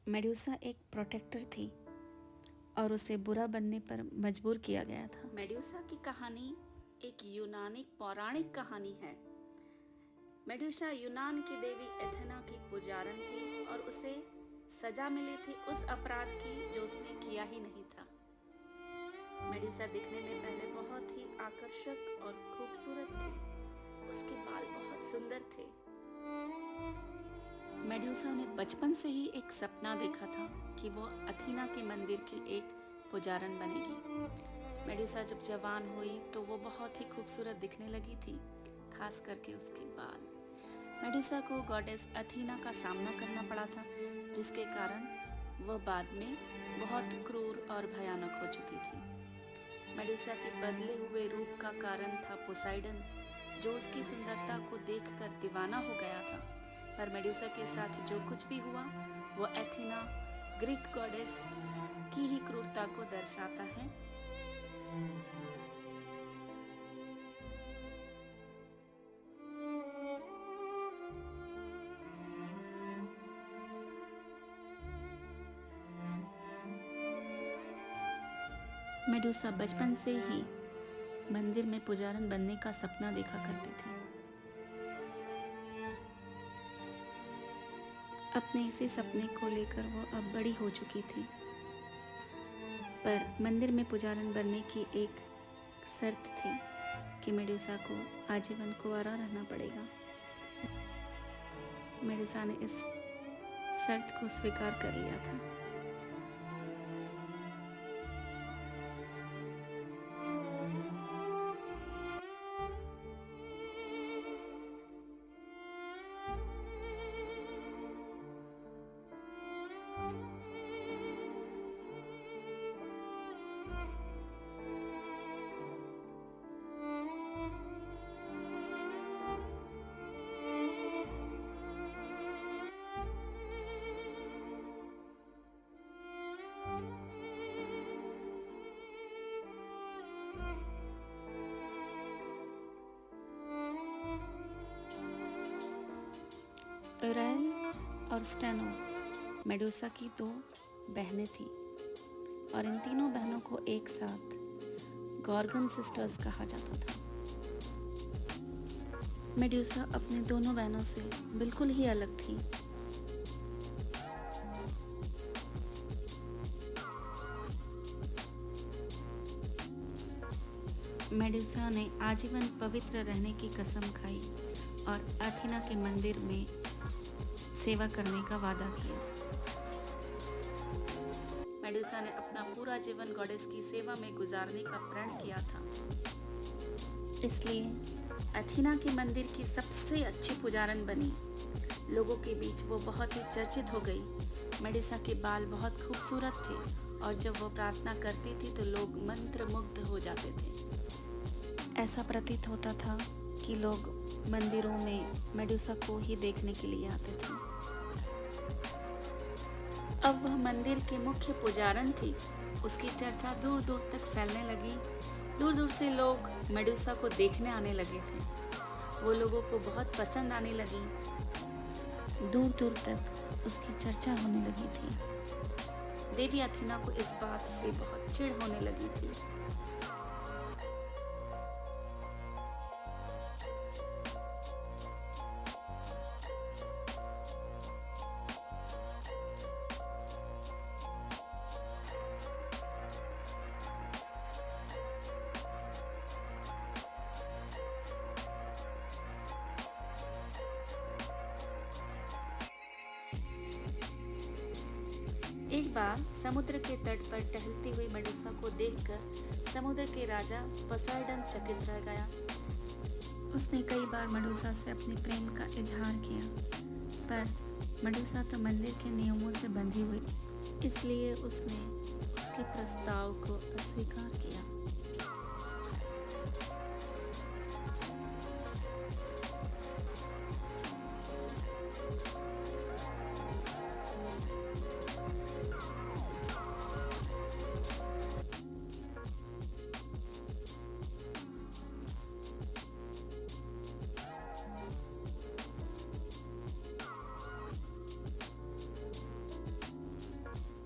Medusa एक protector थी और उसे बुरा बनने पर मजबूर किया गया था। मेडुसा की कहानी एक यूनानी पौराणिक कहानी है। मेडुसा यूनान की देवी एथेना की पुजारन थी और उसे सजा मिली थी उस अपराध की जो उसने किया ही नहीं था। मेडुसा दिखने में पहले बहुत ही आकर्षक और खूबसूरत थी। उसके बाल बहुत सुंदर थे। मेडुसा ने बचपन से ही एक सपना देखा था कि वो अथीना के मंदिर की एक पुजारन बनेगी। मेडुसा जब जवान हुई तो वो बहुत ही खूबसूरत दिखने लगी थी, खास करके उसके बाल। मेडुसा को गॉडेस अथीना का सामना करना पड़ा था, जिसके कारण वह बाद में बहुत क्रूर और भयानक हो चुकी थी। मेडुसा के बदले हुए रूप का कारण था पोसाइडन, जो उसकी सुंदरता को देखकर दीवाना हो गया था। पर मेडुसा के साथ जो कुछ भी हुआ वो एथेना, ग्रीक गॉडेस की ही क्रूरता को दर्शाता है। मेडुसा बचपन से ही मंदिर में पुजारन बनने का सपना देखा करती थी। अपने इसी सपने को लेकर वो अब बड़ी हो चुकी थी, पर मंदिर में पुजारन बनने की एक शर्त थी कि मेडुसा को आजीवन कुंवारा रहना पड़ेगा। मेडुसा ने इस शर्त को स्वीकार कर लिया था। यूरैल और स्टेनो मेडुसा की दो बहनें थीं और इन तीनों बहनों को एक साथ गॉर्गन सिस्टर्स कहा जाता था। मेडुसा अपनी दोनों बहनों से बिल्कुल ही अलग थी। मेडुसा ने आजीवन पवित्र रहने की कसम खाई और अथेना के मंदिर में सेवा करने का वादा किया। मेडुसा ने अपना पूरा जीवन गॉडेस की सेवा में गुजारने का प्रण किया था। इसलिए अथेना के मंदिर की सबसे अच्छी पुजारन बनी। लोगों के बीच वो बहुत ही चर्चित हो गई। मेडुसा के बाल बहुत खूबसूरत थे और जब वो प्रार्थना करती थी तो लोग मंत्रमुग्ध हो जाते थे। ऐसा प्रतीत होता था कि लोग मंदिरों में मेडुसा को ही देखने के लिए आते थे। अब वह मंदिर के मुख्य पुजारन थी। उसकी चर्चा दूर दूर तक फैलने लगी। दूर दूर से लोग मेडुसा को देखने आने लगे थे। वो लोगों को बहुत पसंद आने लगी। दूर दूर तक उसकी चर्चा होने लगी थी। देवी अथेना को इस बात से बहुत चिढ़ होने लगी थी। एक बार समुद्र के तट पर टहलती हुई मेडुसा को देखकर समुद्र के राजा पोसाइडन चकित रह गया। उसने कई बार मेडुसा से अपने प्रेम का इजहार किया, पर मेडुसा तो मंदिर के नियमों से बंधी हुई, इसलिए उसने उसके प्रस्ताव को अस्वीकार किया।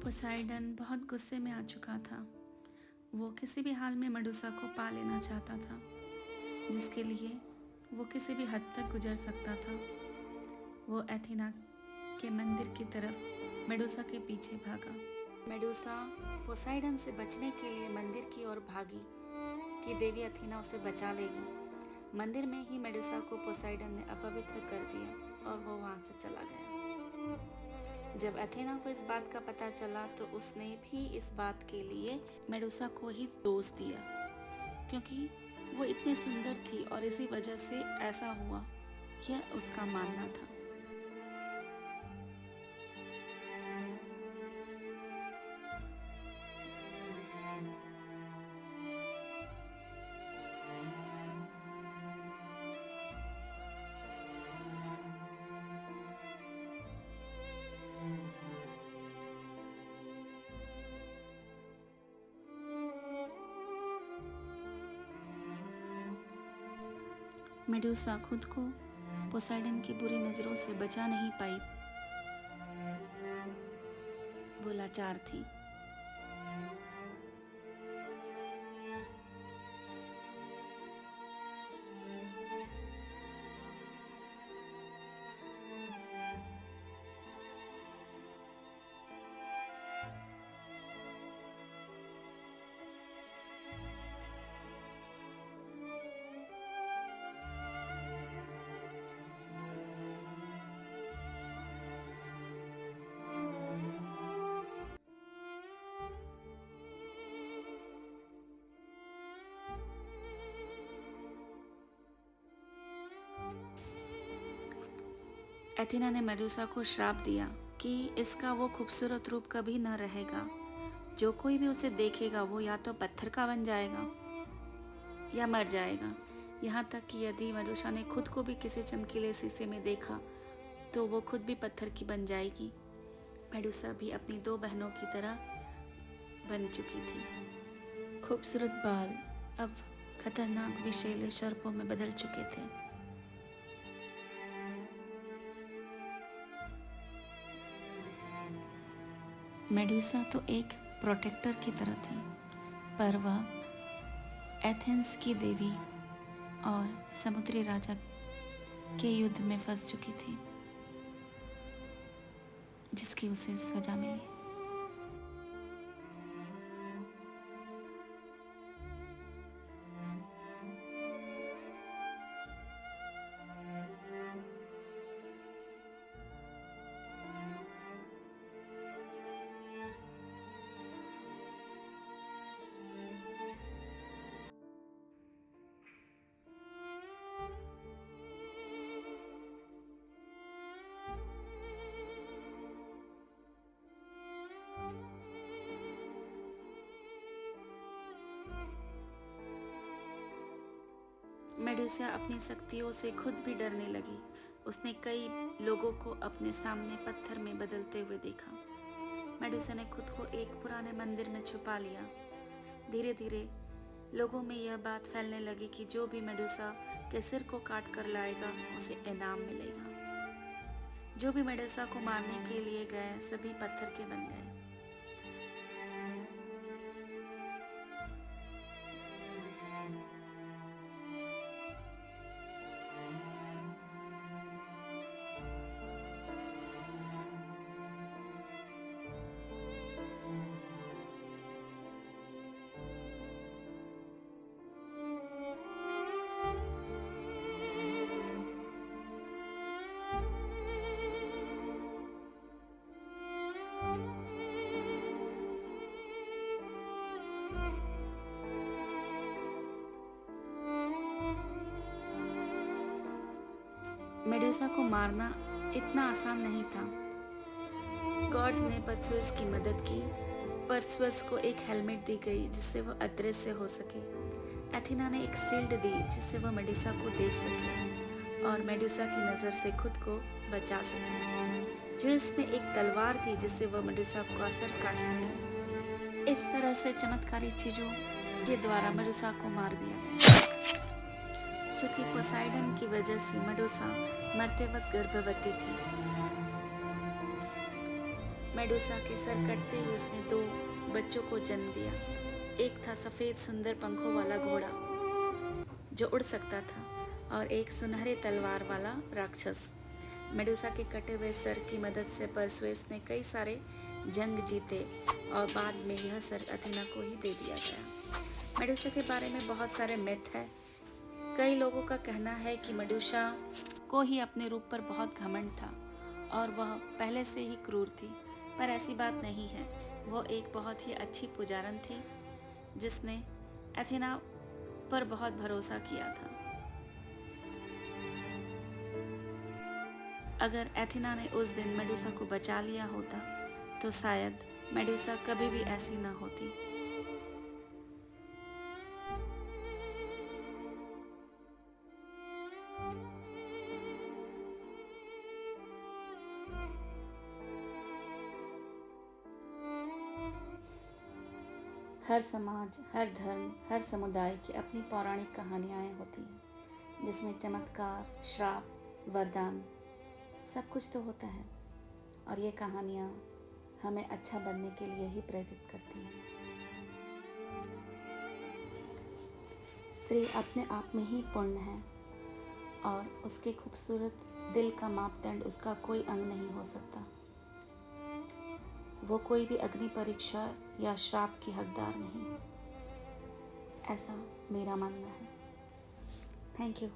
पोसाइडन बहुत गुस्से में आ चुका था। वो किसी भी हाल में मेडुसा को पा लेना चाहता था, जिसके लिए वो किसी भी हद तक गुजर सकता था। वो एथेना के मंदिर की तरफ मेडुसा के पीछे भागा। मेडुसा पोसाइडन से बचने के लिए मंदिर की ओर भागी कि देवी एथेना उसे बचा लेगी। मंदिर में ही मेडुसा को पोसाइडन ने अपवित्र कर दिया और वो वहाँ से चला गया। जब एथेना को इस बात का पता चला तो उसने भी इस बात के लिए मेडुसा को ही दोष दिया, क्योंकि वो इतनी सुंदर थी और इसी वजह से ऐसा हुआ, यह उसका मानना था। मेडुसा खुद को पोसाइडन की बुरी नजरों से बचा नहीं पाई। वो लाचार थी। एथेना ने मेडुसा को श्राप दिया कि इसका वो खूबसूरत रूप कभी न रहेगा। जो कोई भी उसे देखेगा वो या तो पत्थर का बन जाएगा या मर जाएगा। यहाँ तक कि यदि मेडुसा ने खुद को भी किसी चमकीले शीशे में देखा तो वो खुद भी पत्थर की बन जाएगी। मेडुसा भी अपनी दो बहनों की तरह बन चुकी थी। खूबसूरत बाल अब खतरनाक विषैले सर्पों में बदल चुके थे। मेडुसा तो एक प्रोटेक्टर की तरह थी, पर वह एथेंस की देवी और समुद्री राजा के युद्ध में फंस चुकी थी, जिसकी उसे सजा मिली। मेडुसा अपनी शक्तियों से खुद भी डरने लगी। उसने कई लोगों को अपने सामने पत्थर में बदलते हुए देखा। मेडुसा ने खुद को एक पुराने मंदिर में छुपा लिया। धीरे धीरे लोगों में यह बात फैलने लगी कि जो भी मेडुसा के सिर को काट कर लाएगा उसे इनाम मिलेगा। जो भी मेडुसा को मारने के लिए गए सभी पत्थर के बन गए। मेडुसा को मारना इतना आसान नहीं था। गॉड्स ने परसेउस की मदद की। परसेउस को एक हेलमेट दी गई जिससे वो अदृश्य हो सके। एथेना ने एक शील्ड दी जिससे वो मेडुसा को देख सके और मेडुसा की नज़र से खुद को बचा सके। ज़्यूस ने एक तलवार दी जिससे वो मेडुसा का सर काट सके। इस तरह से चमत्कारी चीज़ों के द्वारा मेडुसा को मार दिया गया। चूँकि पोसाइडन की वजह से मेडुसा मरते वक्त गर्भवती थी। मेडुसा के सर कटते ही उसने 2 बच्चों को जन्म दिया। एक था सफ़ेद सुंदर पंखों वाला घोड़ा जो उड़ सकता था, और एक सुनहरे तलवार वाला राक्षस। मेडुसा के कटे हुए सर की मदद से परसेउस ने कई सारे जंग जीते और बाद में यह सर अथीना को ही दे दिया गया। मेडुसा के बारे में बहुत सारे मिथ है। कई लोगों का कहना है कि मेडुसा को ही अपने रूप पर बहुत घमंड था और वह पहले से ही क्रूर थी, पर ऐसी बात नहीं है। वो एक बहुत ही अच्छी पुजारन थी जिसने अथीना पर बहुत भरोसा किया था। अगर एथेना ने उस दिन मेडुसा को बचा लिया होता तो शायद मेडुसा कभी भी ऐसी न होती। हर समाज, हर धर्म, हर समुदाय की अपनी पौराणिक कहानियाँ होती हैं जिसमें चमत्कार, श्राप, वरदान सब कुछ तो होता है, और ये कहानियाँ हमें अच्छा बनने के लिए ही प्रेरित करती हैं। स्त्री अपने आप में ही पूर्ण है और उसके खूबसूरत दिल का मापदंड उसका कोई अंग नहीं हो सकता। वो कोई भी अग्नि परीक्षा या श्राप की हकदार नहीं, ऐसा मेरा मानना है। Thank you.